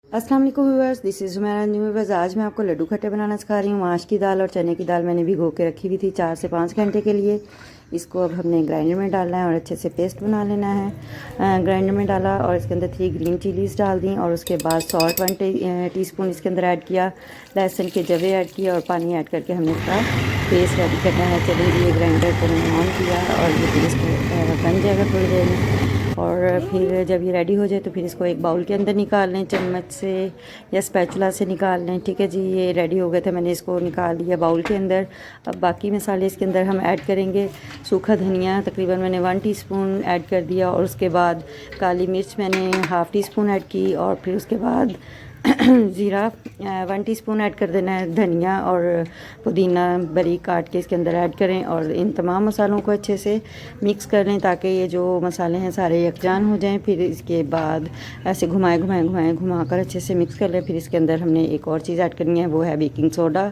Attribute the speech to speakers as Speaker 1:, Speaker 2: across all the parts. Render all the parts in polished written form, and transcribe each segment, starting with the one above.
Speaker 1: अस्सलाम वालेकुम viewers, this is Jumeirah new viewers. आज मैं आपको लड्डू खट्टे बनाना सिखा रही हूँ। माश की दाल और चने की दाल मैंने भिगो के रखी हुई थी 4 से 5 घंटे के लिए। इसको अब हमने ग्राइंडर में डालना है और अच्छे से पेस्ट बना लेना है। ग्राइंडर में डाला और इसके अंदर 3 ग्रीन चिलीज़ डाल दी और उसके बाद सॉल्ट 1 टीस्पून इसके अंदर ऐड किया, लहसुन के जवे ऐड किया और पानी ऐड करके हमने इसका पेस्ट रेडी करना है। चलिए ये ग्राइंडर को मैंने ऑन किया और ये पेस्ट बन जाएगा थोड़ी देर में। और फिर जब ये रेडी हो जाए तो फिर इसको एक बाउल के अंदर निकाल लें, चम्मच से या स्पैचुला से निकाल लें। ठीक है जी, ये रेडी हो गए थे, मैंने इसको निकाल लिया बाउल के अंदर। अब बाकी मसाले इसके अंदर हम ऐड करेंगे। सूखा धनिया तकरीबन मैंने 1 टीस्पून ऐड कर दिया और उसके बाद काली मिर्च मैंने ½ टीस्पून ऐड की और फिर उसके बाद ज़ीरा 1 टीस्पून ऐड कर देना है। धनिया और पुदीना बारीक काट के इसके अंदर ऐड करें और इन तमाम मसालों को अच्छे से मिक्स कर लें ताकि ये जो मसाले हैं सारे यकजान हो जाएं। फिर इसके बाद ऐसे घुमा कर अच्छे से मिक्स कर लें। फिर इसके अंदर हमने एक और चीज़ ऐड करनी है, वो है बेकिंग सोडा।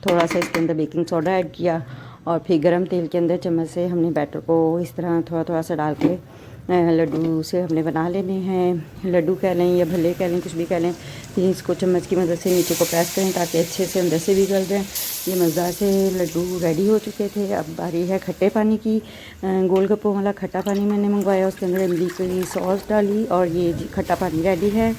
Speaker 1: थोड़ा सा इसके अंदर बेकिंग सोडा ऐड किया और फिर गरम तेल के अंदर चम्मच से हमने बैटर को इस तरह थोड़ा थोड़ा सा डाल के लड्डू से हमने बना लेने हैं। लड्डू कह लें या भले कह लें, कुछ भी कह लें। फिर इसको चम्मच की मदद से नीचे को प्रेस करें ताकि अच्छे से अंदर से भी गल जाएँ। ये मज़ेदार से लड्डू रेडी हो चुके थे। अब बारी है खट्टे पानी की। गोलगप्पों वाला खट्टा पानी मैंने मंगवाया, उसके अंदर इमली की सॉस डाली और ये खट्टा पानी रेडी है।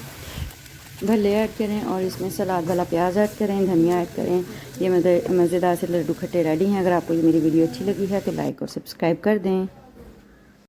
Speaker 1: भले ऐड करें और इसमें सलाद वाला प्याज ऐड करें, धनिया ऐड करें। ये मज़ेदार से लड्डू खट्टे रेडी हैं। अगर आपको ये मेरी वीडियो अच्छी लगी है तो लाइक और सब्सक्राइब कर दें।